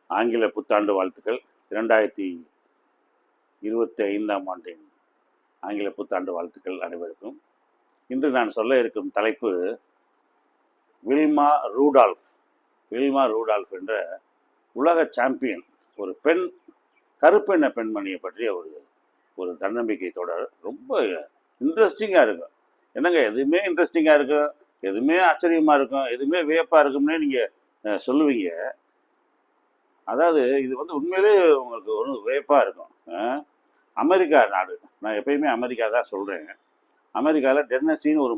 ஆங்கில புத்தாண்டு வாழ்த்துக்கள். 2025ஆம் ஆண்டின் ஆங்கில புத்தாண்டு வாழ்த்துக்கள் அனைவருக்கும். இன்று நான் சொல்ல இருக்கும் தலைப்பு வில்மா ரூடால்ஃப். வில்மா ரூடால்ஃப் என்ற உலக சாம்பியன், ஒரு பெண், கருப்பெண்ண பெண்மணியை பற்றிய ஒரு தன்னம்பிக்கை தொடர். ரொம்ப இன்ட்ரெஸ்டிங்காக இருக்கும். என்னங்க, எதுவுமே இன்ட்ரெஸ்டிங்காக இருக்கும், எதுவுமே ஆச்சரியமாக இருக்கும், எதுவுமே வியப்பாக இருக்கும்னே நீங்கள் சொல்லுவீங்க. அதாவது இது உண்மையிலே உங்களுக்கு ஒரு வியப்பாக இருக்கும். அமெரிக்கா நாடு, நான் எப்பயுமே அமெரிக்கா தான் சொல்கிறேங்க. அமெரிக்காவில் டென்னசின்னு ஒரு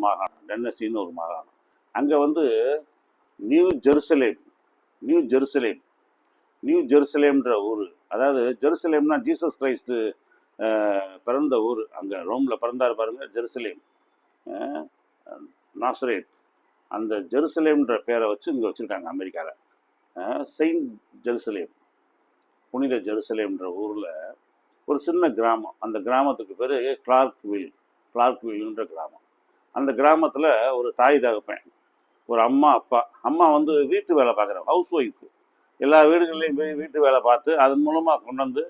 மாகாணம். அங்கே New Jerusalem New Jerusalem New ஜெருசலேம்ன்ற ஊர். அதாவது ஜெருசலேம்னா ஜீசஸ் கிரைஸ்ட்டு பிறந்த ஊர். அங்கே ரோமில் பிறந்தார் பாருங்க, ஜெருசலேம், நாசரேத். அந்த ஜெருசலேம்ன்ற பேரை வச்சு இங்கே வச்சுருக்காங்க அமெரிக்காவில். செயின்ட் ஜெருசலேம், புனித ஜெருசலேம்ன்ற ஊரில் ஒரு சின்ன கிராமம். அந்த கிராமத்துக்கு பேர் கிளார்க்வில்ன்ற கிராமம். அந்த கிராமத்தில் ஒரு தாய் தகப்பன், ஒரு அம்மா அப்பா. அம்மா வீட்டு வேலை பார்க்குறாங்க, ஹவுஸ் ஒய்ஃப். எல்லா வீடுகள்லையும் போய் வீட்டு வேலை பார்த்து அதன் மூலமாக கொண்டு வந்து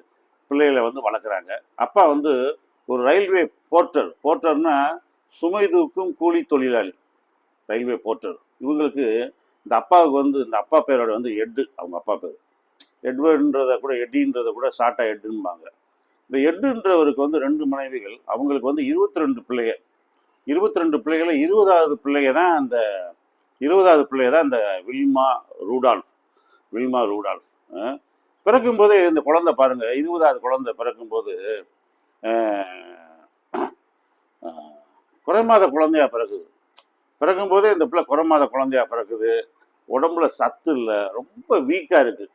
பிள்ளைகளை வளர்க்குறாங்க. அப்பா ஒரு ரயில்வே போர்ட்டர்னா சுமை தூக்கும் கூலி தொழிலாளி, ரயில்வே போர்ட்டர். இவங்களுக்கு இந்த அப்பாவுக்கு இந்த அப்பா பேரோட எட்டு, அவங்க அப்பா பேர் எட்வர்டுன்றத கூட எட்டின்றத கூட ஷார்ட்டாக எட்டுன்பாங்க. இந்த எட்டுன்றவருக்கு 2 மனைவிகள். அவங்களுக்கு 22 பிள்ளைகள். 22 பிள்ளைகளை 20வது பிள்ளைய தான் அந்த வில்மா ரூடால்ஃப். பிறக்கும் போதே இந்த குழந்தை பாருங்க, 20வது குழந்தை பிறக்கும்போது குறைமாத குழந்தையா பிறக்குது. பிறக்கும் போதே இந்த பிள்ளை குறைமாத குழந்தையா பிறக்குது. உடம்புல சத்து இல்லை, ரொம்ப வீக்காக இருக்குது.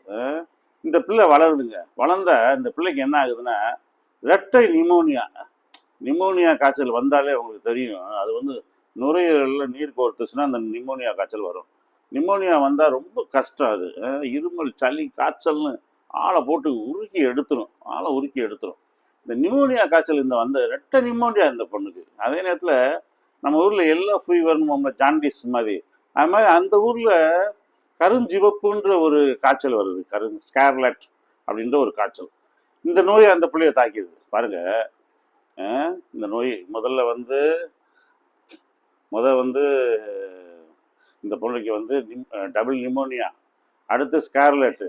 இந்த பிள்ளை வளருதுங்க. வளர்ந்த இந்த பிள்ளைக்கு என்ன ஆகுதுன்னா இரட்டை நிமோனியா காய்ச்சல் வந்தாலே உங்களுக்கு தெரியும். அது நுரையீரலில் நீர் கோர்த்துச்சுன்னா அந்த நிமோனியா காய்ச்சல் வரும். நிமோனியா வந்தால் ரொம்ப கஷ்டம். அது இருமல், சளி, காய்ச்சல்னு ஆளை போட்டு உருக்கி எடுத்துரும். இந்த நிமோனியா காய்ச்சல் இந்த இரட்டை நிமோனியா இந்த பொண்ணுக்கு. அதே நேரத்தில் நம்ம ஊரில் எல்லோ ஃபீவர்னு ஜாண்டிஸ் மாதிரி, அது மாதிரி அந்த ஊரில் கருஞ்சிவப்புன்ற ஒரு காய்ச்சல் வருது, ஸ்கார்லட் அப்படின்ற ஒரு காய்ச்சல். இந்த நோய் அந்த பிள்ளைய தாக்கிது பாருங்க. இந்த நோய் முதல்ல இந்த பிள்ளைக்கு டபுள் நிமோனியா, அடுத்து ஸ்கார்லெட்டு.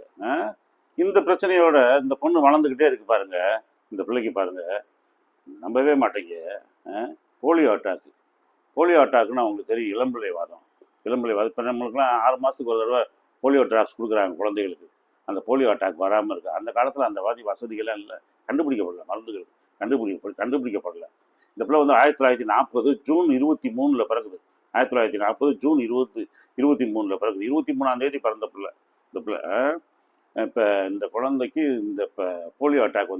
இந்த பிரச்சனையோட இந்த பொண்ணு வளர்ந்துக்கிட்டே இருக்கு பாருங்க. இந்த பிள்ளைக்கு பாருங்க, நம்பவே மாட்டேங்க, போலியோ அட்டாக்குன்னு அவங்களுக்கு தெரியும். இளம்பிள்ளை வாதம். இப்போ நம்மளுக்குலாம் 6 மாதத்துக்கு ஒரு தடவை போலியோ ட்ராப்ஸ் கொடுக்குறாங்க குழந்தைகளுக்கு, அந்த போலியோ அட்டாக் வராமல் இருக்கு. அந்த காலத்தில் அந்த வசதிகள்லாம் இல்லை, கண்டுபிடிக்கப்படல, மருந்துகள் கண்டுபிடிக்கப்படல. இந்த பிள்ளை 1940 ஜூன் 23 பிறகுது. 1940 ஜூன் 23 பிறகுது. 23ஆம் தேதி பிறந்த பிள்ளை இந்த பிள்ளை. இப்போ இந்த குழந்தைக்கு இப்போ போலியோ அட்டாக்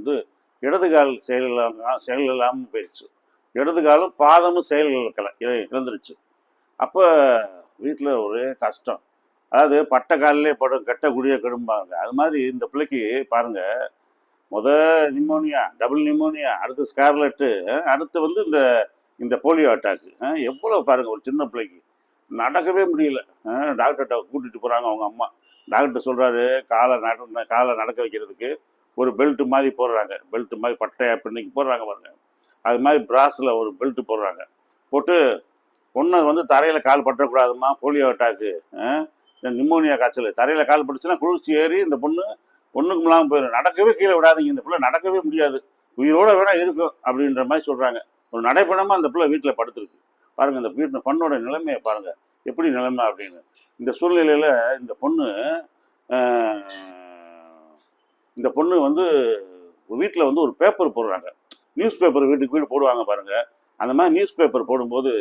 இடது கால் செயலில்லாமல் போயிடுச்சு. இடது காலும் பாதமும் இழந்துருச்சு. அப்போ வீட்டில் ஒரே கஷ்டம். அதாவது பட்ட காலிலே படும் கெட்டக்கூடிய கெடும்பாங்க. அது மாதிரி இந்த பிள்ளைக்கு பாருங்க, நிமோனியா, டபுள் நிமோனியா, அடுத்து ஸ்கார்லெட்டு, அடுத்து இந்த போலியோ அட்டாக்கு. எவ்வளோ பாருங்க, ஒரு சின்ன பிள்ளைக்கு நடக்கவே முடியல. டாக்டர்கிட்ட கூட்டிகிட்டு போகிறாங்க அவங்க அம்மா. டாக்டர் சொல்கிறாரு, காலை நடக்க வைக்கிறதுக்கு ஒரு பெல்ட்டு மாதிரி போடுறாங்க. பெல்ட்டு மாதிரி பட்டையா பின்னைக்கு போடுறாங்க பாருங்க. அது மாதிரி பிராஸில் ஒரு பெல்ட்டு போடுறாங்க. போட்டு பொண்ணை தரையில் கால் பற்றக்கூடாதுமா, போலியோ அட்டாக்கு, நிமோனியா காய்ச்சல், தரையில் கால் பட்டுச்சுன்னா குளிர்ச்சி ஏறி இந்த ஒன்றுக்கும் இல்லாமல் போயிடும். நடக்கவே கீழே விடாதீங்க, இந்த பிள்ளை நடக்கவே முடியாது, உயிரோட வேணா இருக்கும் அப்படின்ற மாதிரி சொல்கிறாங்க. ஒரு நடைப்பணமாக அந்த பிள்ளை வீட்டில் படுத்துருக்கு பாருங்க. இந்த வீட்டு பொண்ணோட நிலைமையை பாருங்க, எப்படி நிலைமை அப்படின்னு. இந்த சூழ்நிலையில் இந்த பொண்ணு வீட்டில் ஒரு பேப்பர் போடுறாங்க, நியூஸ் பேப்பர் வீட்டுக்கு வீடு போடுவாங்க பாருங்க. அந்த மாதிரி நியூஸ் பேப்பர் போடும்போது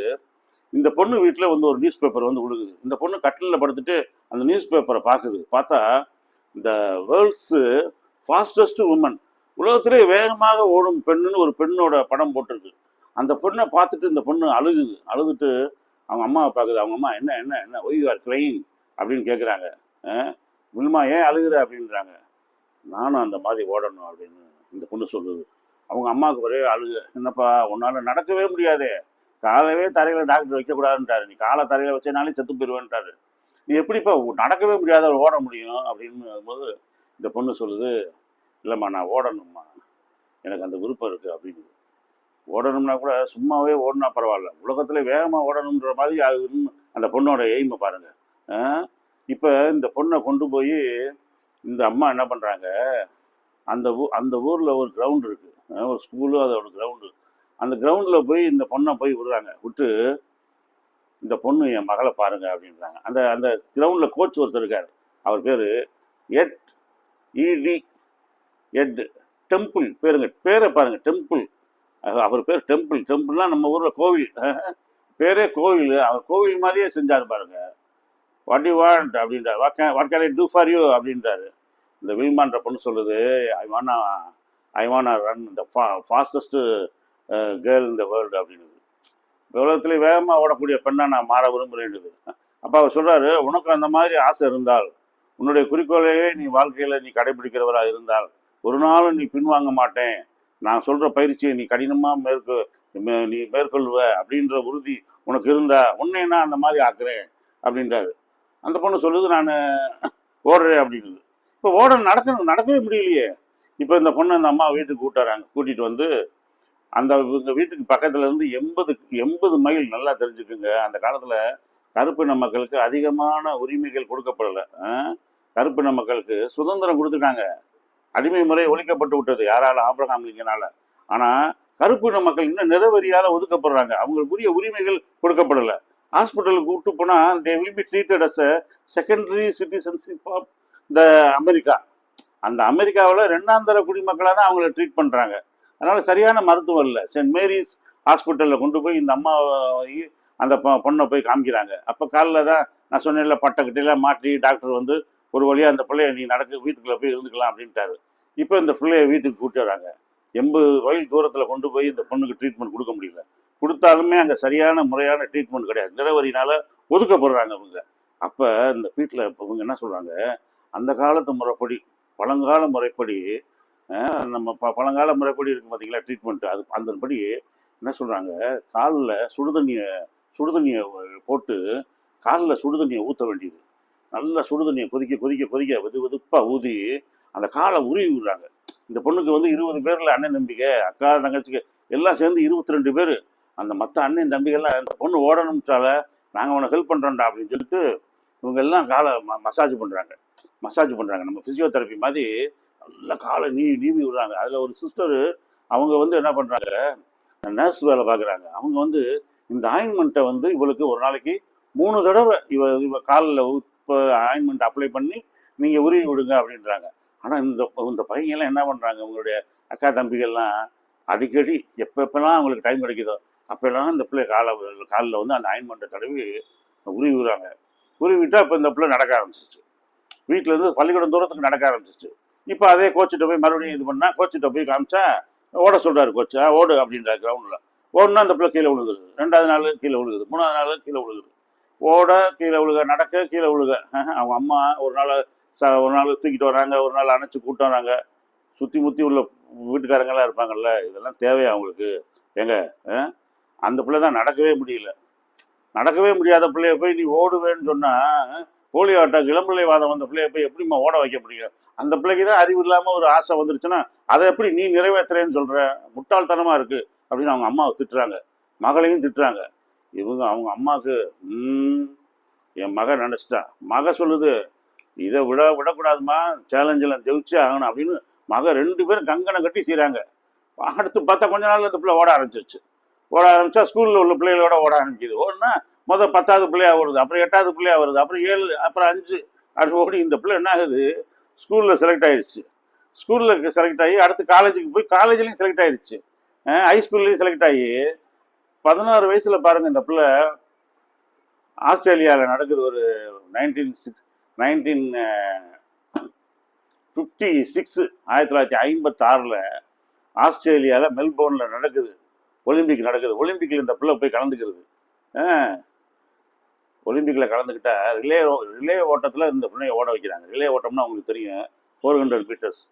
இந்த பொண்ணு வீட்டில் ஒரு நியூஸ் பேப்பர் விழுகுது. இந்த பொண்ணு கட்டிலில் படுத்துட்டு அந்த நியூஸ் பேப்பரை பார்க்குது. பார்த்தா இந்த வேர்ல்ட்ஸு ஃபாஸ்டஸ்ட் உமன், உலகத்திலே வேகமாக ஓடும் பெண்ணுன்னு ஒரு பெண்ணோட படம் போட்டிருக்கு. அந்த பொண்ணை பார்த்துட்டு இந்த பொண்ணு அழுதுட்டு அவங்க அம்மாவை பார்க்குது. அவங்க அம்மா என்ன ஒய் யூ ஆர் கிரையிங் அப்படின்னு கேட்குறாங்க. வில்மா ஏன் அழுகுற அப்படின்றாங்க. நானும் அந்த மாதிரி ஓடணும் அப்படின்னு இந்த பொண்ணு சொல்லுது. அவங்க அம்மாவுக்கு ஒரே அழுகு. என்னப்பா, உன்னால் நடக்கவே முடியாதே, காலவே தரையில் டாக்டர் வைக்கக்கூடாதுன்ட்டாரு, நீ காலை தரையில் வச்சனாலே செத்து போயிடுவேன்ட்டாரு, நீ எப்படிப்பா நடக்கவே முடியாத ஓட முடியும் அப்படின்னு போது இந்த பொண்ணு சொல்லுது, இல்லைம்மா நான் ஓடணும்மா, எனக்கு அந்த விருப்பம் இருக்குது அப்படின்னு. ஓடணும்னா கூட சும்மாவே ஓடினா பரவாயில்ல, உலகத்தில் வேகமாக ஓடணுன்ற மாதிரி அது அந்த பொண்ணோட எய்மை பாருங்கள். இப்போ இந்த பொண்ணை கொண்டு போய் இந்த அம்மா என்ன பண்ணுறாங்க, அந்த ஊரில் ஒரு கிரவுண்ட் இருக்குது, ஒரு ஸ்கூலு, அதோட கிரவுண்டு. அந்த கிரவுண்டில் போய் இந்த பொண்ணை போய் விடுறாங்க. விட்டு இந்த பொண்ணு என் மகளை பாருங்க அப்படின்றாங்க. அந்த அந்த கிரவுண்டில் கோச் ஒருத்தர் இருக்கார், அவர் பேர் எட் இடி எட் டெம்பிள். பேரை பாருங்க, டெம்பிள். அவர் பேர் டெம்பிள். டெம்பிள்னா நம்ம ஊரில் கோவில், பேரே கோவில். அவர் கோவில் மாதிரியே செஞ்சார் பாருங்க. வாட் யூ வாண்ட் அப்படின்றார். What can I do for you அப்படின்றாரு. இந்த வில்மான்ற பொண்ணு சொல்லுது, I wanna run the fastest girl in the world அப்படின்னு. உலகத்திலே வேகமாக ஓடக்கூடிய பெண்ணை நான் மாற விரும்புகிறேன்னுது. அப்போ அவர் சொல்கிறாரு, உனக்கு அந்த மாதிரி ஆசை இருந்தால், உன்னுடைய குறிக்கோளையே நீ வாழ்க்கையில் நீ கடைபிடிக்கிறவராக இருந்தால், ஒரு நாளும் நீ பின்வாங்க மாட்டேன், நான் சொல்கிற பயிற்சியை நீ கடினமாக நீ மேற்கொள்வ அப்படின்ற உறுதி உனக்கு இருந்தா உன்னை நான் அந்த மாதிரி ஆக்குறேன் அப்படின்றாரு. அந்த பொண்ணு சொல்லுது, நான் ஓடுறேன் அப்படின்னுது. இப்போ நடக்கவே முடியலையே. இப்போ இந்த பொண்ணு அந்த அம்மா வீட்டுக்கு கூட்டிகிட்டு வந்து அந்த இவங்க வீட்டுக்கு பக்கத்துல இருந்து 80 மைல், நல்லா தெரிஞ்சுக்குங்க, அந்த காலத்துல கருப்பின மக்களுக்கு அதிகமான உரிமைகள் கொடுக்கப்படலை. கருப்பின மக்களுக்கு சுதந்திரம் கொடுத்துட்டாங்க, அடிமை முறை ஒழிக்கப்பட்டு விட்டது யாரால, ஆபிரகாம் லிங்கனால. ஆனா கருப்பின மக்கள் இன்னும் நிறவெறியால ஒதுக்கப்படுறாங்க, அவங்களுக்குரிய உரிமைகள் கொடுக்கப்படலை. ஹாஸ்பிட்டலுக்கு கூப்பிட்டு போனா they will be treated as a secondary citizenship of the America. அந்த அமெரிக்காவில் 2ஆம் தர குடிமக்களாக தான் அவங்கள ட்ரீட் பண்ணுறாங்க. அதனால் சரியான மருத்துவம் இல்லை. சென்ட் மேரிஸ் ஹாஸ்பிட்டலில் கொண்டு போய் இந்த அம்மா அந்த பொண்ணை போய் காமிக்கிறாங்க. அப்போ காலில் தான் நான் சொன்னேன்ல, பட்டைக்கிட்டையெல்லாம் மாற்றி டாக்டர் வந்து ஒரு வழியாக அந்த பிள்ளைய நீ வீட்டுக்குள்ளே போய் இருந்துக்கலாம் அப்படின்ட்டாரு. இப்போ இந்த பிள்ளைய வீட்டுக்கு கூப்பிட்டு வராங்க. 80 மைல் தூரத்தில் கொண்டு போய் இந்த பொண்ணுக்கு ட்ரீட்மெண்ட் கொடுக்க முடியல. கொடுத்தாலுமே அங்கே சரியான முறையான ட்ரீட்மெண்ட் கிடையாது, நிறவரினால ஒதுக்கப்படுறாங்க அவங்க. அப்போ இந்த வீட்டில் இப்போ இவங்க என்ன சொல்கிறாங்க, அந்த காலத்து முறைப்படி, பழங்கால முறைப்படி, நம்ம பழங்கால முறைப்படி இருக்கு பார்த்தீங்களா ட்ரீட்மெண்ட், அது அந்தபடி என்ன சொல்கிறாங்க, காலில் சுடுதண்ணியை போட்டு காலில் சுடுதண்ணியை ஊற்ற வேண்டியது. நல்லா சுடுதண்ணியை கொதிக்க வெதுப்பாக ஊதி அந்த காலை உருவி விடுறாங்க. இந்த பொண்ணுக்கு வந்து 20 பேரில் அண்ணன் தம்பிங்க, அக்கா தங்கச்சிக்கு எல்லாம் சேர்ந்து 22 பேர். அந்த மற்ற அண்ணன் தம்பிகள்லாம் அந்த பொண்ணு ஓடணும்ட்டால நாங்கள் உனக்கு ஹெல்ப் பண்ணுறோம்டா அப்படின்னு சொல்லிட்டு இவங்க எல்லாம் காலை மசாஜ் பண்ணுறாங்க. நம்ம ஃபிசியோதெரப்பி மாதிரி நல்லா காலை நீவி விடுறாங்க. அதில் ஒரு சிஸ்டரு, அவங்க வந்து என்ன பண்ணுறாங்க, நர்ஸ் வேலை பார்க்குறாங்க. அவங்க வந்து இந்த ஆயின்மெண்ட்டை வந்து இவளுக்கு ஒரு நாளைக்கு 3 தடவை இவ காலில் ஆயின்மெண்ட் அப்ளை பண்ணி நீங்கள் உருவி விடுங்க அப்படின்றாங்க. ஆனால் இந்த பையங்கள்லாம் என்ன பண்ணுறாங்க, உங்களுடைய அக்கா தம்பிகள்லாம் அடிக்கடி எப்பப்பெல்லாம் அவங்களுக்கு டைம் கிடைக்குதோ அப்போல்லாம் இந்த பிள்ளை காலில் வந்து அந்த ஆயின்மெண்ட்டை தடவி உருவி விடுறாங்க. உருவிட்டால் இப்போ இந்த பிள்ளை நடக்க ஆரம்பிச்சிச்சு. வீட்டிலேருந்து பள்ளிக்கூடம் தூரத்துக்கு நடக்க ஆரம்பிச்சிச்சு. இப்போ அதே கோச்சிட்ட போய் மறுபடியும் இது பண்ணால், கோச்சிட்ட போய் காமிச்சா ஓட சொல்கிறாரு கோச்சு, ஓடு அப்படின்றார். கிரவுண்டில் ஓடுனா அந்த பிள்ளை கீழே விழுகுது, 2ஆவது நாள் கீழே விழுகுது, 3ஆவது நாள் கீழே விழுகுது. ஓட கீழே விழுக, நடக்க கீழே விழுக. அவங்க அம்மா ஒரு நாள் தூக்கிட்டு வராங்க, ஒரு நாள் அணைச்சி கூப்பிட்டு வராங்க. சுற்றி முற்றி உள்ள வீட்டுக்காரங்கெல்லாம் இருப்பாங்கல்ல, இதெல்லாம் தேவையா அவங்களுக்கு? ஏங்க, அந்த பிள்ளை தான் நடக்கவே முடியாத பிள்ளைய போய் நீ ஓடுவேன்னு சொன்னால், போலியோ அட்டாக், இளம்பிள்ளை வாதம் வந்த பிள்ளைய போய் எப்படிமா ஓட வைக்க முடியும்? அந்த பிள்ளைக்கு தான் அறிவு இல்லாமல் ஒரு ஆசை வந்துருச்சுன்னா அதை எப்படி நீ நிறைவேற்றுறேன்னு சொல்கிற? முட்டாள்தனமாக இருக்குது அப்படின்னு அவங்க அம்மாவை திட்டுறாங்க, மகளையும் திட்டுறாங்க. அவங்க அம்மாவுக்கு என் மகன் நினச்சிட்டா. மக சொல்லுது, இதை விடக்கூடாதுமா, சேலஞ்சில் ஜெயிச்சே ஆகணும் அப்படின்னு மக 2 பேரும் கங்கணம் கட்டி செய்கிறாங்க. அடுத்து பார்த்தா கொஞ்ச நாள் இந்த பிள்ளை ஓட ஆரம்பிச்சா ஸ்கூலில் உள்ள பிள்ளைகளோட ஓட ஆரம்பிக்குது. ஓடுனா 10வது பிள்ளையா ஓடுது, அப்புறம் 8வது பிள்ளையா வருது, அப்புறம் 7, அப்புறம் 5, அப்படி ஓடி இந்த பிள்ளை என்ன ஆகுது, ஸ்கூலில் செலக்ட் ஆயிடுச்சு. ஸ்கூலில் செலக்ட் ஆகி அடுத்து காலேஜுக்கு போய் காலேஜ்லேயும் செலக்ட் ஆயிடுச்சு, ஹைஸ்கூல்லையும் செலக்ட் ஆகி 16 வயசில் பாருங்கள் இந்த பிள்ளை ஆஸ்திரேலியாவில் நடக்குது. ஒரு 1956 ஆஸ்திரேலியாவில் மெல்போர்னில் நடக்குது, ஒலிம்பிக் நடக்குது. ஒலிம்பிக்கில் இந்த பிள்ளை போய் கலந்துக்கிறது. ஒலிம்பிக்கில் கலந்துக்கிட்டா ரிலே ஓட்டத்தில் இந்த பிள்ளைய ஓட வைக்கிறாங்க. ரிலே ஓட்டம்னா உங்களுக்கு தெரியும், 400 மீட்டர்ஸ்,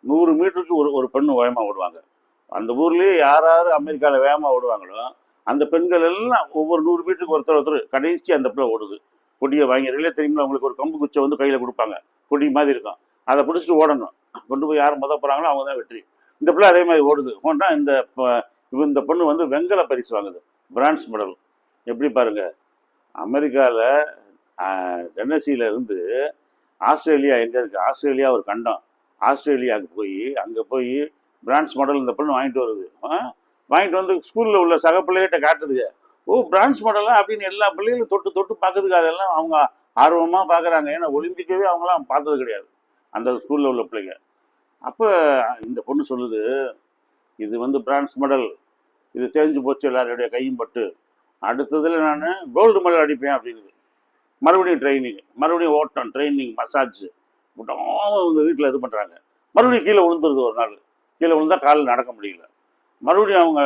100 மீட்டருக்கு ஒரு பெண்ணு வேகமாக ஓடுவாங்க. அந்த ஊர்லேயே யார் அமெரிக்காவில் வேகமாக ஓடுவாங்களோ அந்த பெண்கள் எல்லாம் ஒவ்வொரு 100 மீட்டருக்கு ஒருத்தர் கடைசி அந்த பிள்ளை ஓடுது. கொடியை வாங்கி, ரிலே தெரியுமா உங்களுக்கு, ஒரு கம்பு குச்சை வந்து கையில் கொடுப்பாங்க, கொடி மாதிரி இருக்கும். அதை பிடிச்சிட்டு ஓடணும். கொண்டு போய் யார் போகிறாங்களோ அவங்க தான் வெற்றி. இந்த பிள்ளை அதே மாதிரி ஓடுது. ஓடனா இந்த பொண்ணு வந்து வெங்கல பரிசு வாங்குது, பிரான்ஸ் மெடல். எப்படி பாருங்க, அமெரிக்காவில் டென்னசியில இருந்து ஆஸ்திரேலியா எங்கே இருக்குது, ஆஸ்திரேலியா ஒரு கண்டம், ஆஸ்திரேலியாவுக்கு போய் அங்கே போய் பிரான்ஸ் மெடல் இந்த பொண்ணு வாங்கிட்டு வருது. வாங்கிட்டு வந்து ஸ்கூலில் உள்ள சக பிள்ளைகிட்ட காட்டுதுங்க. ஓ, பிரான்ஸ் மெடலா அப்படின்னு எல்லா பிள்ளைகளும் தொட்டு தொட்டு பார்க்குதுக்கு. அதெல்லாம் அவங்க ஆர்வமாக பார்க்குறாங்க. ஏன்னா ஒலிம்பிக்கவே அவங்களாம் பார்த்தது கிடையாது அந்த ஸ்கூலில் உள்ள பிள்ளைங்க. அப்போ இந்த பொண்ணு சொல்லுது, இது வந்து பிரான்ஸ் மெடல், இது தெரிஞ்சு போச்சு எல்லாருடைய கையும் பட்டு, அடுத்ததில் நான் கோல்டு மெடல் அடிப்பேன் அப்படின்னு. மறுபடியும் ட்ரைனிங், மறுபடியும் ஓட்டம், ட்ரைனிங், மசாஜ் அவங்க வீட்டில் இது பண்ணுறாங்க. மறுபடியும் கீழே விழுந்துருது. ஒரு நாள் கீழே விழுந்தா காலில் நடக்க முடியல. மறுபடியும் அவங்க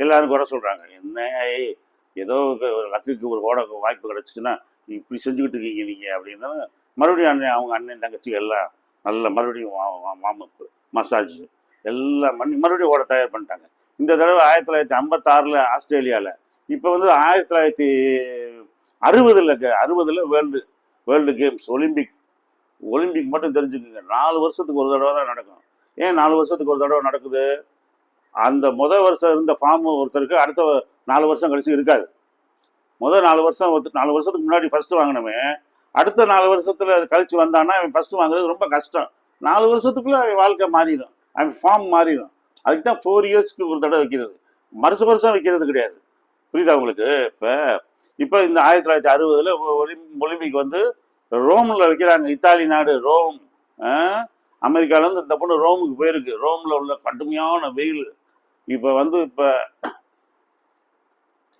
எல்லாரும் குறை சொல்கிறாங்க, என்ன ஏதோ லக்குக்கு ஒரு ஓட வாய்ப்பு கிடச்சிச்சுன்னா இப்படி செஞ்சுக்கிட்டு இருக்கீங்க நீங்கள் அப்படின்னு. மறுபடியும் அவங்க அண்ணன் தங்கச்சி எல்லாம் நல்ல மறுபடியும் வார்மப்பு, மசாஜ் எல்லாம் பண்ணி மறுபடியும் ஓட தயார் பண்ணிட்டாங்க. இந்த தடவை 1956 ஆஸ்திரேலியாவில். இப்போ வந்து 1960 வேர்ல்டு கேம்ஸ், ஒலிம்பிக் மட்டும் தெரிஞ்சுக்கோங்க, 4 வருஷத்துக்கு ஒரு தடவை தான் நடக்கும். ஏன் 4 வருஷத்துக்கு ஒரு தடவை நடக்குது? அந்த வருஷம் இருந்த ஃபார்ம் ஒருத்தருக்கு அடுத்த 4 வருஷம் கழிச்சு இருக்காது. 4 வருஷத்துக்கு முன்னாடி ஃபர்ஸ்ட் வாங்கினவே அடுத்த 4 வருஷத்துல கழிச்சு வந்தான்னா அவன் ஃபர்ஸ்ட் வாங்குறது ரொம்ப கஷ்டம். 4 வருஷத்துக்குள்ள அவன் வாழ்க்கை மாறிடும், அவன் ஃபார்ம் மாறிடும். அதுக்கு தான் 4 இயர்ஸ்க்கு ஒரு தடவை வைக்கிறது, வருஷம் வைக்கிறது கிடையாது. புரியுதா உங்களுக்கு? இப்போ இந்த 1960 ஒலிம்பிக் வந்து ரோமில் வைக்கிறாங்க. இத்தாலி நாடு ரோம். அமெரிக்காவிலேருந்து இந்த பொண்ணு ரோமுக்கு போயிருக்கு. ரோமில் உள்ள கடுமையான வெயில். இப்போ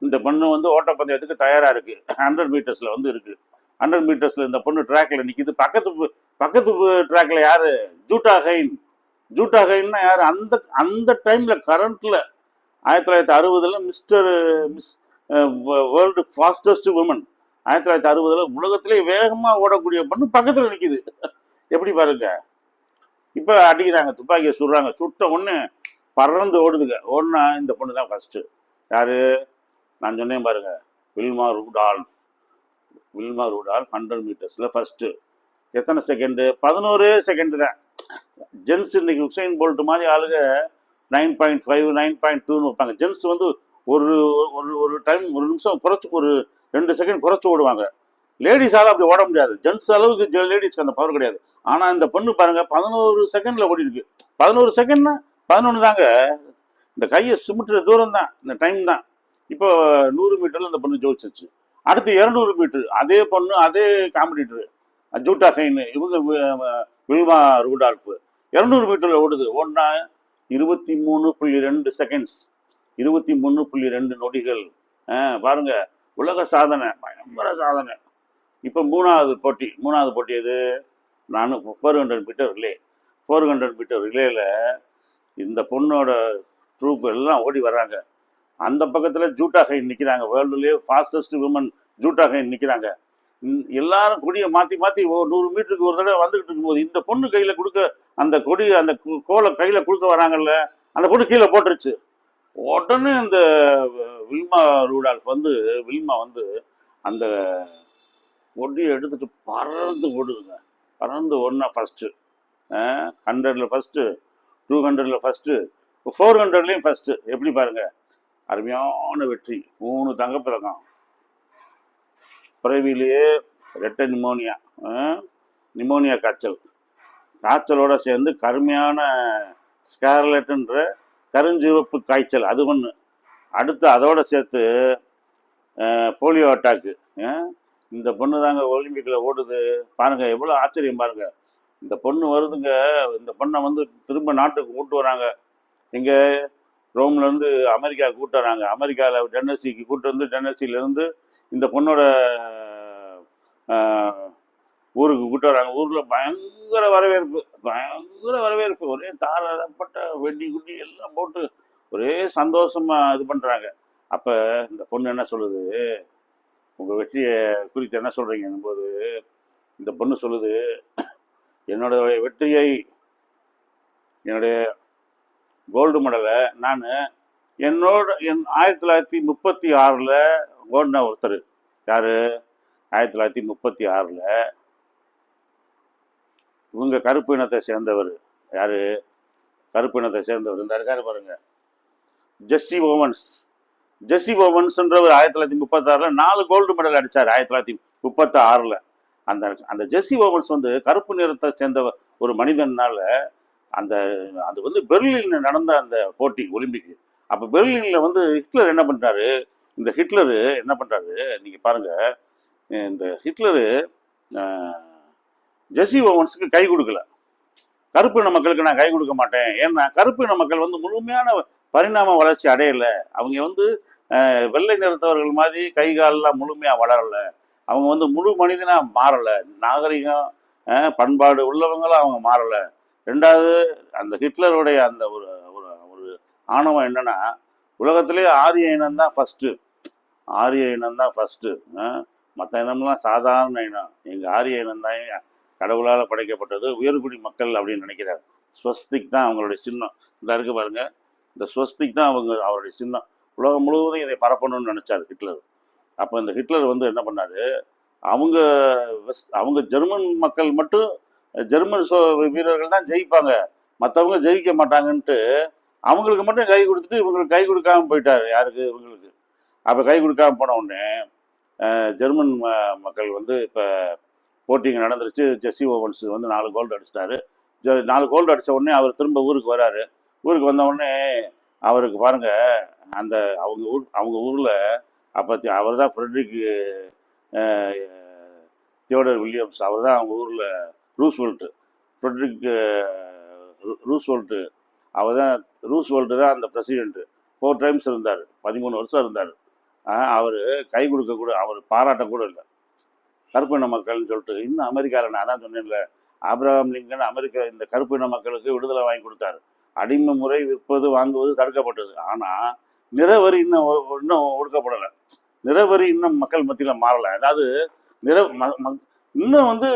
இந்த பொண்ணு வந்து ஓட்டப்பந்தயத்துக்கு தயாராக இருக்குது. 100 மீட்டர்ஸில் வந்து இருக்குது. 100 மீட்டர்ஸில் இந்த பொண்ணு ட்ராக்ல நிற்கிது. பக்கத்து ட்ராக்ல யாரு? ஜூட்டா ஹைன்னா யாரு? அந்த டைமில் கரண்ட்டில் 1960 மிஸ் வேர்ல்டு ஃபாஸ்டஸ்ட் உமன் 1960 உலகத்திலே வேகமாக ஓடக்கூடிய பொண்ணு பக்கத்தில் நிற்கிது. எப்படி பாருங்க. இப்போ அடிக்கிறாங்க, துப்பாக்கியை சுடுறாங்க. சுட்ட ஒன்று பறந்து ஓடுதுங்க. ஓடுனா இந்த பொண்ணு தான் ஃபர்ஸ்ட். யாரு? நான் சொன்னேன் பாருங்க, வில்மா ரூடால்ஃப் 100 மீட்டர்ஸில் ஃபர்ஸ்ட்டு. எத்தனை செகண்டு? 11 செகண்டு தான். ஜென்ஸ் இன்னைக்கு உசைன் போல்ட் மாதிரி ஆளுங்க 9.5 9.2ன்னு வைப்பாங்க. ஜென்ஸ் வந்து ஒரு ஒரு டைம் ஒரு நிமிஷம் குறைச்சி ஒரு 2 செகண்ட் குறைச்சி ஓடுவாங்க. லேடிஸால் அப்படி ஓட முடியாது. ஜென்ஸ் அளவுக்கு லேடிஸ்க்கு அந்த பவர் கிடையாது. ஆனால் இந்த பொண்ணு பாருங்க 11 செகண்டில் ஓடி இருக்கு. 11 செகண்ட்னா 11 தாங்க. இந்த கையை சுமிட்டுற தூரம் தான், இந்த டைம் தான். இப்போ 100 மீட்டரில் இந்த பொண்ணு ஜெயிச்சிச்சு. அடுத்து 200 மீட்டர் அதே பொண்ணு, அதே காம்படிட்டரு ஜூட்டா ஹைன், இவங்க வில்மா ரூடால்ஃப் 200 மீட்டரில் ஓடுது. ஓடுனா 23.2 செகண்ட்ஸ், 23.2 நொடிகள். பாருங்க, உலக சாதனை, பயங்கர சாதனை. இப்போ மூணாவது போட்டி எது? நான் 400 மீட்டர் ரிலே. 400 மீட்டர் ரிலேல இந்த பொண்ணோட ட்ரூப் எல்லாம் ஓடி வர்றாங்க. அந்த பக்கத்தில் ஜூட்டா ஹைன் நிற்கிறாங்க. வேர்ல்டுலேயே ஃபாஸ்டஸ்ட் விமன் ஜூட்டா ஹைன் நிற்கிறாங்க. எல்லாரும் கொடியை மாற்றி 100 மீட்டருக்கு ஒரு தடவை வந்துகிட்டு இருக்கும்போது இந்த பொண்ணு கையில் கொடுக்க, அந்த கொடி அந்த கோலை கையில் கொடுக்க வராங்கல்ல, அந்த பொண்ணு கீழே போட்டுருச்சு. உடனே அந்த வில்மா வந்து அந்த கொடியை எடுத்துட்டு பறந்து ஓடுதுங்க. பறந்து ஓடுனா ஃபர்ஸ்ட்டு. 100ல் ஃபர்ஸ்ட்டு, 200ல் ஃபர்ஸ்ட்டு, 400லையும் ஃபர்ஸ்ட்டு. எப்படி பாருங்க, அருமையான வெற்றி. 3 தங்கப்பதக்கம். பிறவிலேயே ரெட்டை நிமோனியா காய்ச்சலோட சேர்ந்து கருமையான ஸ்கார்லெட்டுன்ற கருஞ்சிவப்பு காய்ச்சல், அது ஒன்று. அடுத்து அதோட சேர்த்து போலியோ அட்டாக்கு. இந்த பொண்ணு தாங்க ஒலிம்பிக்கில் ஓடுது. பாருங்க எவ்வளோ ஆச்சரியம் பாருங்க. இந்த பொண்ணு வருதுங்க. இந்த பொண்ணை வந்து திரும்ப நாட்டுக்கு கூப்பிட்டு வராங்க. இங்கே ரோம்லேருந்து அமெரிக்கா கூப்பிட்டு வராங்க. அமெரிக்காவில் டென்னசிக்கு கூப்பிட்டு வந்து டென்னசியிலேருந்து இந்த பொண்ணோட ஊருக்கு கூப்பிட்டு வராங்க. ஊரில் பயங்கர வரவேற்பு, ஒரே தாரப்பட்ட வெடி குட்டி எல்லாம் போட்டு ஒரே சந்தோஷமாக இது பண்ணுறாங்க. அப்போ இந்த பொண்ணு என்ன சொல்லுது, உங்கள் வெற்றியை குறித்து என்ன சொல்கிறீங்கன்னும் போது இந்த பொண்ணு சொல்லுது, என்னோட வெற்றியை, என்னுடைய கோல்டு மெடலை நான் என் 1936 ஓடின ஒருத்தர். யார்? 1936 இவங்க கருப்பு இனத்தை சேர்ந்தவர். யாரு? கருப்பு இனத்தை சேர்ந்தவர் இந்த இருக்காரு பாருங்க, ஜெஸ்ஸி ஓவன்ஸ். ஜெஸ்ஸி ஓவன்ஸ்ன்றவர் 1936 4 கோல்டு மெடல் அடிச்சார் 1936. அந்த அந்த ஜெஸ்ஸி ஓவன்ஸ் வந்து கருப்பு நிறத்தை சேர்ந்த ஒரு மனிதனால அந்த அது வந்து பெர்லின்ல நடந்த அந்த போட்டி ஒலிம்பிக். அப்ப பெர்லின்ல வந்து ஹிட்லர் என்ன பண்றாரு, இந்த ஹிட்லரு என்ன பண்றாரு நீங்க பாருங்க, இந்த ஹிட்லரு ஜெஸ்ஸி ஓவன்ஸுக்கு கை கொடுக்கல. கருப்பு இன மக்களுக்கு நான் கை கொடுக்க மாட்டேன், ஏன்னா கருப்பு இன மக்கள் வந்து முழுமையான பரிணாம வளர்ச்சி அடையல. அவங்க வந்து வெள்ளை நிறத்தவர்கள் மாதிரி கை காலெல்லாம் முழுமையா வளரல. அவங்க வந்து முழு மனிதனா மாறல. நாகரிகம் பண்பாடு உள்ளவங்களும் அவங்க மாறல. ரெண்டாவது, அந்த ஹிட்லருடைய அந்த ஒரு ஒரு ஒரு ஆணவம் என்னன்னா, உலகத்திலேயே ஆரிய இனம் தான் ஃபர்ஸ்ட். ஆரிய இனம் தான் ஃபர்ஸ்ட். மற்ற இனம்லாம் சாதாரண இனம். எங்க ஆரிய இனம் தான் கடவுளால் படைக்கப்பட்டது, உயர்குடி மக்கள் அப்படின்னு நினைக்கிறார். ஸ்வஸ்திக் தான் அவங்களுடைய சின்னம். இந்த இருக்கு பாருங்க, இந்த ஸ்வஸ்திக் தான் அவருடைய சின்னம். உலகம் முழுவதும் இதை பரப்பணும்னு நினைச்சார் ஹிட்லர். அப்போ இந்த ஹிட்லர் வந்து என்ன பண்ணாரு, அவங்க அவங்க ஜெர்மன் மக்கள் மட்டும், ஜெர்மன் வீரர்கள் தான் ஜெயிப்பாங்க, மற்றவங்க ஜெயிக்க மாட்டாங்கன்ட்டு அவங்களுக்கு மட்டும் கை கொடுத்துட்டு இவங்களுக்கு கை கொடுக்காம போயிட்டாரு. யாருக்கு? இவங்களுக்கு. அப்போ கை கொடுக்காம போன உடனே ஜெர்மன் மக்கள் வந்து இப்போ போட்டிங்க நடந்துருச்சு. ஜெஸ்ஸி ஓவன்ஸ் வந்து 4 கோல்டு அடிச்சிட்டாரு. 4 கோல்டு அடித்த உடனே அவர் திரும்ப ஊருக்கு வராரு. ஊருக்கு வந்த உடனே அவருக்கு பாருங்க, அந்த அவங்க ஊரில் அப்போ அவர் தான் ஃப்ரெட்ரிக் தியோடர் வில்லியம்ஸ். அவர் தான் அவங்க ஊரில் ரூஸ்வெல்ட்டு. ஃப்ரெட்ரிக் ரூஸ்வெல்ட்டு ரூஸ்வெல்ட்டு தான் அந்த பிரசிடென்ட்டு. 4 டைம்ஸ் இருந்தார், 13 வருஷம் இருந்தார். அவர் கை கொடுக்க கூட, அவர் பாராட்ட கூட இல்லை கருப்பின மக்கள்னு சொல்லிட்டு. இன்னும் அமெரிக்காவில் நான் தான் சொன்னேன்ல, ஆப்ரஹாம் லிங்கன் அமெரிக்கா இந்த கருப்பின மக்களுக்கு விடுதலை வாங்கி கொடுத்தாரு. அடிமை முறை விற்பது வாங்குவது தடுக்கப்பட்டது. ஆனால் நிறவரி இன்னும் ஒடுக்கப்படலை. நிறவரி இன்னும் மக்கள் மத்தியில் மாறலை. அதாவது இன்னும் வந்து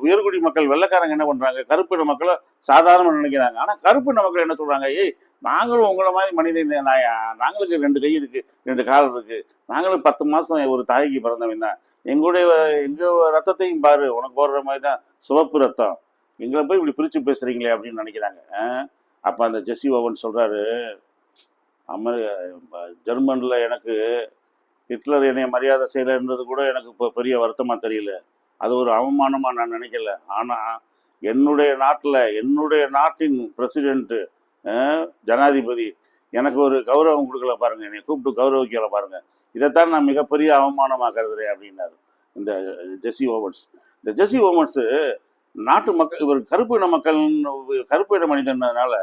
உயர்குடி மக்கள் வெள்ளைக்காரங்க என்ன பண்றாங்க, கருப்பின மக்களை சாதாரண நினைக்கிறாங்க. ஆனா கருப்பின மக்கள் என்ன சொல்றாங்க, ஏய் நாங்களும் உங்களை மாதிரி மனிதன் நாயா, நாங்களுக்கு 2 கை இருக்கு, 2 கால் இருக்கு, நாங்களும் 10 மாசம் ஒரு தாய்க்கு பிறந்தவன் தான், எங்க ரத்தத்தையும் பாரு, உனக்கு போடுற மாதிரி தான் சிவப்பு ரத்தம், எங்களை போய் இப்படி பிரிச்சு பேசுறீங்களே அப்படின்னு நினைக்கிறாங்க. அப்ப அந்த ஜெஸ்ஸி ஓவன் சொல்றாரு, ஜெர்மன்ல எனக்கு ஹிட்லர் என்னைய மரியாதை செய்யலைன்றது கூட எனக்கு இப்போ பெரிய வருத்தமா தெரியல, அது ஒரு அவமானமா நான் நினைக்கல. ஆனா என்னுடைய நாட்டில், என்னுடைய நாட்டின் பிரசிடென்ட்டு, ஜனாதிபதி எனக்கு ஒரு கௌரவம் கொடுக்கல பாருங்க, என்னை கூப்பிட்டு கௌரவிக்கல பாருங்க, இதைத்தான் நான் மிகப்பெரிய அவமானமாக கருதுறேன் அப்படின்னாரு இந்த ஜெஸ்ஸி ஓவன்ஸ். இந்த ஜெஸ்ஸி ஓவன்ஸு நாட்டு மக்கள், இவர் கருப்பு இன மக்கள், கருப்பு இன மனிதனால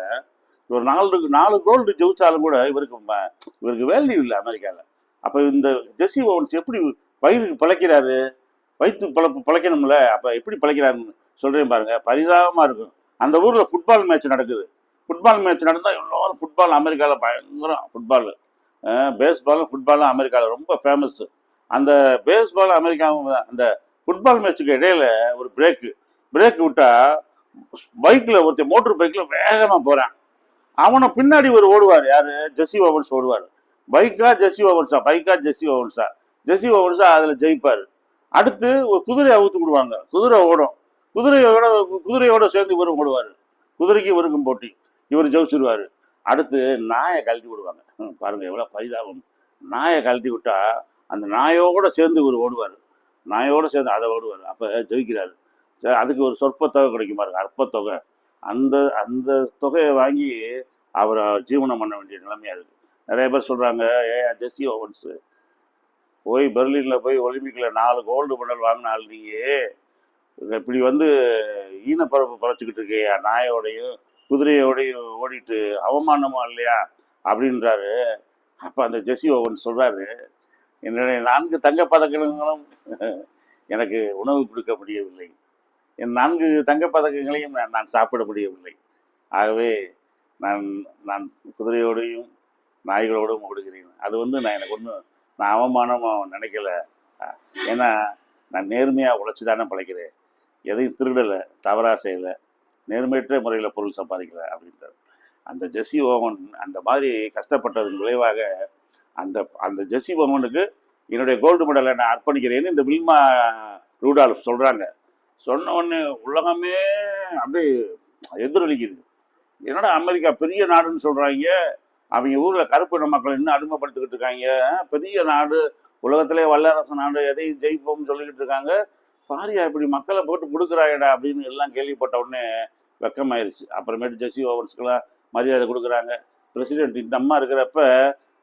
இவர் 4 கோல்டு ஜெயிச்சாலும் கூட இவருக்கு வேல்யூ இல்லை அமெரிக்காவில். அப்போ இந்த ஜெஸ்ஸி ஓவன்ஸ் எப்படி வயிறுக்கு பிழைக்கிறாரு, வயிற்று பிழைக்கணும்ல, அப்போ எப்படி பிழைக்கிறாருன்னு சொல்கிறேன் பாருங்க, பரிதாபமாக இருக்கும். அந்த ஊரில் ஃபுட்பால் மேட்ச் நடக்குது. ஃபுட்பால் மேட்ச் நடந்தால் எல்லோரும் ஃபுட்பால், அமெரிக்காவில் பயங்கரம் ஃபுட்பால், பேஸ்பாலும் ஃபுட்பாலும் அமெரிக்காவில் ரொம்ப ஃபேமஸ். அந்த பேஸ்பால் அமெரிக்காவும் அந்த ஃபுட்பால் மேட்சுக்கு இடையில ஒரு பிரேக் விட்டா பைக்கில் ஒருத்தர் மோட்டர் பைக்கில் வேகமாக போகிறான், அவனை பின்னாடி ஒரு ஓடுவார். யாரு? Jesse Owens ஓடுவார். பைக்கா ஜெஸ்ஸி ஓவன்ஸா, ஜெஸ்ஸி ஓவன்ஸா அதில் ஜெயிப்பார். அடுத்து ஒரு குதிரையை அவுத்து விடுவாங்க, குதிரை ஓடும், குதிரையோட சேர்ந்து இவரும் ஓடுவார், குதிரைக்கு இவருக்கும் போட்டி, இவர் ஜெயிச்சிருவாரு. அடுத்து நாயை கழட்டி விடுவாங்க. பாருங்க எவ்வளவு பரிதாபம். நாயை கழட்டி விட்டா அந்த நாயோட சேர்ந்து இவர் ஓடுவார், நாயோட சேர்ந்து அதை ஓடுவார், அப்ப ஜெயிக்கிறாரு. அதுக்கு ஒரு சொற்ப தொகை கிடைக்கும் பாருங்க, அற்பத்தொகை. அந்த தொகையை வாங்கி அவர் ஜீவனம் பண்ண வேண்டிய நிலைமையா இருக்கு. நிறைய பேர் சொல்றாங்க, ஜெஸ்ஸி ஓவன்ஸ் போய் பெர்லின்ல போய் ஒலிம்பிக்ல 4 கோல்டு மெடல் வாங்கினால் நீயே இப்படி வந்து ஈனப்பரப்பு பறச்சுக்கிட்டு இருக்கையா, நாயோடையும் குதிரையோடையும் ஓடிட்டு அவமானமா இல்லையா அப்படின்றாரு. அப்போ அந்த ஜெஸ்ஸி ஓவன்ஸ் சொல்றாரு, என்னுடைய 4 தங்கப்பதக்கங்களும் எனக்கு உணவு கொடுக்க முடியவில்லை, என் 4 தங்கப்பதக்கங்களையும் நான் சாப்பிட முடியவில்லை, ஆகவே நான் குதிரையோடையும் நாய்களோடும் ஓடுகிறேன். அது வந்து நான் அவமானமாக நினைக்கல, ஏன்னா நான் நேர்மையாக உழைச்சி தானே பிழைக்கிறேன், எதையும் திருடலை, தவறாக செய்யலை, நேர்மையற்ற முறையில் பொருள் சம்பாதிக்கல அப்படின்றார். அந்த ஜெஸ்ஸி ஓவன் அந்த மாதிரி கஷ்டப்பட்டதன் விளைவாக அந்த ஜெஸ்ஸி ஓவனுக்கு என்னுடைய கோல்டு மெடலை நான் அர்ப்பணிக்கிறேன்னு இந்த வில்மா ரூடால்ஃப் சொல்கிறாங்க. சொன்ன உடனே உலகமே அப்படியே எதிரொலிக்குது. என்னடா அமெரிக்கா பெரிய நாடுன்னு சொல்றாங்க, அவங்க ஊர்ல கருப்பின மக்கள் இன்னும் அடிமைப்படுத்திக்கிட்டு இருக்காங்க. பெரிய நாடு, உலகத்திலே வல்லரசு நாடு, எதையும் ஜெயிப்போம்னு சொல்லிக்கிட்டு இருக்காங்க. பாரியா இப்படி மக்களை போட்டு கொடுக்குறாயடா அப்படின்னு எல்லாம் கேள்விப்பட்ட உடனே வெக்கமாயிருச்சு. அப்புறமேட்டு ஜெஸ்ஸி ஓவன்ஸ்க்கெல்லாம் மரியாதை கொடுக்குறாங்க. பிரசிடென்ட் இந்த அம்மா இருக்கிறப்ப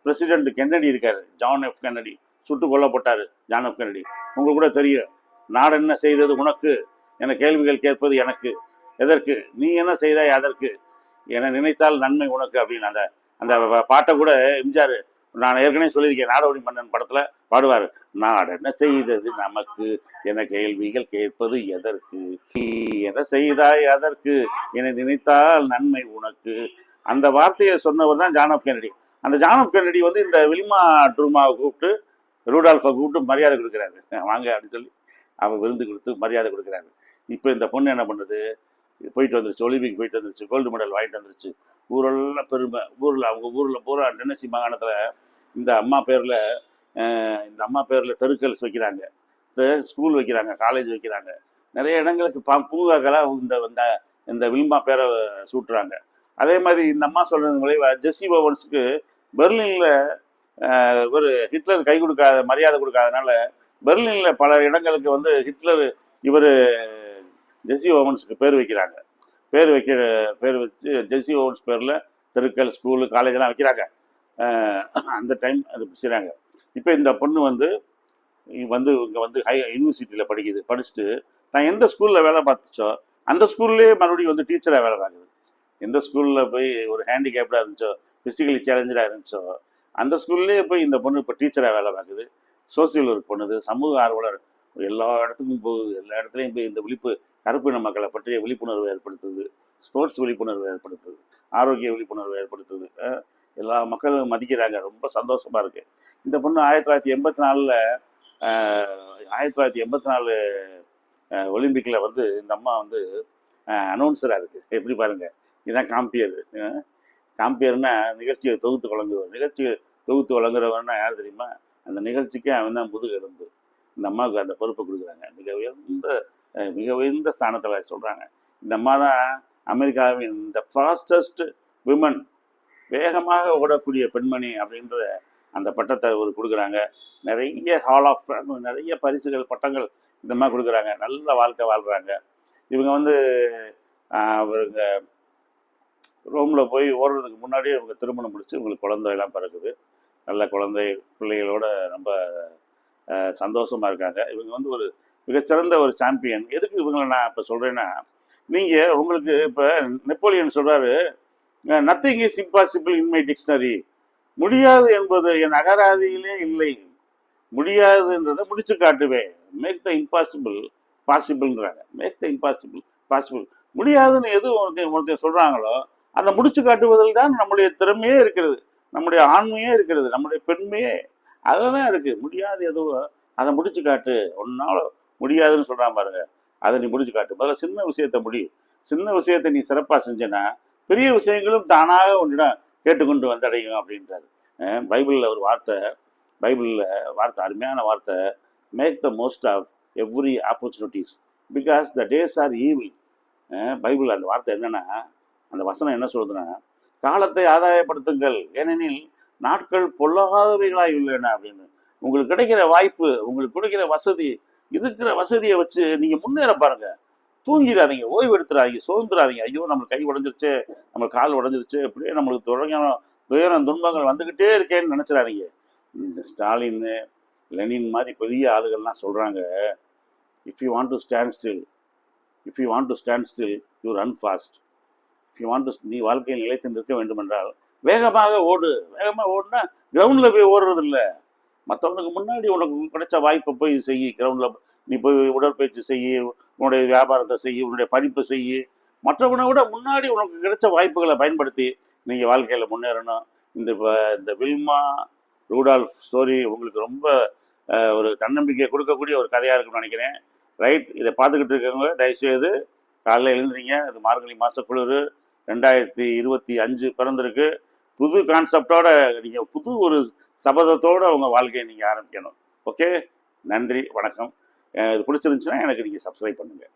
பிரசிடென்ட் கென்னடி இருக்காரு, ஜான் எஃப் கென்னடி, சுட்டு கொல்லப்பட்டாரு. ஜான் எஃப் கென்னடி உங்களுக்கு கூட தெரியும். நாடு என்ன செய்தது உனக்கு என கேள்விகள் கேட்பது எனக்கு, எதற்கு நீ என்ன செய்தாய் அதற்கு, என நினைத்தால் நன்மை உனக்கு அப்படின்னு அந்த அந்த பாட்டை கூட எம்ஜிஆர், நான் ஏற்கனவே சொல்லியிருக்கேன், நாடோடி மன்னன் படத்துல பாடுவார். நாடு என்ன செய்தது நமக்கு என கேள்விகள் கேட்பது எதற்கு, நீ என்ன செய்தாய் அதற்கு என நினைத்தால் நன்மை உனக்கு. அந்த வார்த்தையை சொன்னவர் தான் ஜான் எஃப் கென்னடி. அந்த ஜான் எஃப் கென்னடி வந்து இந்த வில்மா ட்ரூமாவை கூப்பிட்டு, ரூடால்ஃபை கூப்பிட்டு மரியாதை கொடுக்குறாரு. வாங்க அப்படின்னு சொல்லி அவன் விருந்து கொடுத்து மரியாதை கொடுக்குறாரு. இப்போ இந்த பொண்ணு என்ன பண்ணுது, போயிட்டு வந்துருச்சு, ஒலிம்பிக் போயிட்டு வந்துருச்சு, கோல்டு மெடல் வாங்கிட்டு வந்துருச்சு, ஊரெல்லாம் பெருமை. ஊரில் அவங்க ஊரில் பூரா டென்னசி மாகாணத்தில் இந்த அம்மா பேரில் இந்த அம்மா பேரில் தெருக்கல்ஸ் வைக்கிறாங்க, ஸ்கூல் வைக்கிறாங்க, காலேஜ் வைக்கிறாங்க, நிறைய இடங்களுக்கு பூங்காக்களாக இந்த இந்த வில்மா பேரை சூட்டுறாங்க. அதே மாதிரி இந்த அம்மா சொல்கிறது விளைவா ஜெஸ்ஸி ஓவன்ஸுக்கு பெர்லினில் ஒரு ஹிட்லர் கை கொடுக்காத மரியாதை கொடுக்காதனால பெர்லினில் பல இடங்களுக்கு வந்து ஹிட்லர் இவர் ஜெஸ்ஸி ஓவன்ஸுக்கு பேர் வைக்கிறாங்க. பேர் வச்சு ஜெஸ்ஸி ஓவன்ஸ் பேரில் தெருக்கள், ஸ்கூலு, காலேஜெல்லாம் வைக்கிறாங்க. அந்த டைம் அது செய்கிறாங்க. இப்போ இந்த பொண்ணு வந்து இங்கே வந்து ஹை யூனிவர்சிட்டியில் படிச்சுட்டு தான் எந்த ஸ்கூலில் வேலை பார்த்துச்சோ அந்த ஸ்கூல்லேயே மறுபடியும் வந்து டீச்சராக வேலை பார்க்குது. எந்த ஸ்கூலில் போய் ஒரு ஹேண்டிகேப்டாக இருந்துச்சோ, ஃபிசிக்கலி சேலஞ்சடாக இருந்துச்சோ அந்த ஸ்கூல்லேயே போய் இந்த பொண்ணு இப்போ டீச்சராக வேலை பார்க்குது. சோசியல் ஒர்க் பண்ணுது, சமூக ஆர்வலர், எல்லா இடத்துக்கும் போகுது, எல்லா இடத்துலையும் போய் இந்த கருப்பின மக்களை பற்றிய விழிப்புணர்வு ஏற்படுத்துது, ஸ்போர்ட்ஸ் விழிப்புணர்வு ஏற்படுத்துது, ஆரோக்கிய விழிப்புணர்வு ஏற்படுத்துது. எல்லா மக்களும் மதிக்கிறாங்க, ரொம்ப சந்தோஷமா இருக்கு. இந்த பொண்ணு 1984 ஒலிம்பிக்கில் வந்து இந்த அம்மா வந்து அனௌன்சராக இருக்கு. எப்படி பாருங்க, இதுதான் காம்பியர்னா நிகழ்ச்சியை தொகுத்து வழங்குறவன்னா யார் தெரியுமா? அந்த நிகழ்ச்சிக்கு அவன் தான் முதுகெலும்பு. இந்த அம்மாவுக்கு அந்த பொறுப்பை கொடுக்குறாங்க. மிக உயர்ந்த ஸ்தானத்தில் சொல்கிறாங்க. இந்த அம்மா தான் அமெரிக்காவின் இந்த ஃபாஸ்டஸ்ட் விமன், வேகமாக ஓடக்கூடிய பெண்மணி அப்படின்ற அந்த பட்டத்தை அவர் கொடுக்குறாங்க. நிறைய ஹால் ஆஃப் நிறைய பரிசுகள், பட்டங்கள் இந்த மாதிரி கொடுக்குறாங்க. நல்ல வாழ்க்கை வாழ்கிறாங்க. இவங்க வந்து இவங்க ரோமில் போய் ஓடுறதுக்கு முன்னாடியே இவங்க திருமணம் முடிச்சு இவங்களுக்கு குழந்தையெல்லாம் பிறகுது. நல்ல பிள்ளைகளோட ரொம்ப சந்தோஷமாக இருக்காங்க. இவங்க வந்து ஒரு மிகச்சிறந்த ஒரு சாம்பியன். எதுக்கு இவங்களை நான் இப்போ சொல்கிறேன்னா, நீங்கள் உங்களுக்கு இப்போ நெப்போலியன் சொல்கிறாரு, nothing is impossible in my dictionary. முடியாது என்பது என் அகராதியிலே இல்லை, முடியாதுன்றதை முடிச்சு காட்டுவேன். மேக் த இம்பாசிபிள் பாசிபிள்ன்றாங்க. Make the impossible possible. முடியாதுன்னு எது ஒருத்தர் சொல்கிறாங்களோ அதை முடிச்சு காட்டுவதில் தான் நம்முடைய திறமையே இருக்கிறது, நம்முடைய ஆண்மையே இருக்கிறது, நம்முடைய பெண்மையே அதெல்லாம் இருக்குது. முடியாது எதுவோ அதை முடிச்சு காட்டு. ஒன்னால முடியாதுன்னு சொல்கிறான் பாருங்க, அதை நீ முடிச்சு காட்டு. முதல்ல சின்ன விஷயத்தை சின்ன விஷயத்தை நீ சிறப்பாக செஞ்சேன்னா பெரிய விஷயங்களும் தானாக உன்னிடம் கேட்டுக்கொண்டு வந்தடையும் அப்படின்றாரு. பைபிளில் ஒரு வார்த்தை, அருமையான வார்த்தை, make the most of every opportunities because the days are evil. Bible அந்த வார்த்தை என்னன்னா, அந்த வசனம் என்ன சொல்றதுன்னா, காலத்தை ஆதாயப்படுத்துங்கள் ஏனெனில் நாட்கள் பொல்லாதவைகளாக இல்லைன்னா அப்படின்னு. உங்களுக்கு கிடைக்கிற வாய்ப்பு, உங்களுக்கு கிடைக்கிற வசதி, இருக்கிற வசதியை வச்சு நீங்க முன்னேற பாருங்க. தூங்கிடாதீங்க, ஓய்வு எடுத்துடாதீங்க, சோர்ந்துடாதீங்க. ஐயோ நம்மளுக்கு கை உடஞ்சிருச்சு, நம்மளுக்கு கால் உடஞ்சிருச்சு, இப்படியே நம்மளுக்கு துயரம் துன்பங்கள் வந்துக்கிட்டே இருக்கேன்னு நினச்சிடாதீங்க. இந்த ஸ்டாலின், லெனின் மாதிரி பெரிய ஆளுகள்லாம் சொல்கிறாங்க, if you want to stand still you run fast. If you want to, நீ வாழ்க்கையில் நிலைத்து நிற்க வேண்டும் என்றால் வேகமாக ஓடுனா கிரவுண்டில் போய் ஓடுறது இல்லை, மற்றவனுக்கு முன்னாடி உனக்கு கிடைச்ச வாய்ப்பை போய் செய்யி. கிரவுண்டில் நீ போய் உடற்பயிற்சி செய்யி, உன்னுடைய வியாபாரத்தை செய்யி, உன்னுடைய படிப்பை செய்யி. மற்றவனை விட முன்னாடி உனக்கு கிடைச்ச வாய்ப்புகளை பயன்படுத்தி நீங்கள் வாழ்க்கையில் முன்னேறணும். இந்த வில்மா ரூடால்ஃப் ஸ்டோரி உங்களுக்கு ரொம்ப ஒரு தன்னம்பிக்கை கொடுக்கக்கூடிய ஒரு கதையாக இருக்குன்னு நினைக்கிறேன். ரைட், இதை பார்த்துக்கிட்டு இருக்கவங்க தயவுசெய்து காலையில் எழுந்துறீங்க. அது மார்கழி மாத குளிர், 2025 பிறந்திருக்கு. புது கான்செப்டோட நீங்கள் புது ஒரு சபதத்தோடு அவங்க வாழ்க்கையை நீங்கள் ஆரம்பிக்கணும். ஓகே, நன்றி, வணக்கம். இது பிடிச்சிருந்துச்சுன்னா எனக்கு நீங்கள் சப்ஸ்கிரைப் பண்ணுங்கள்.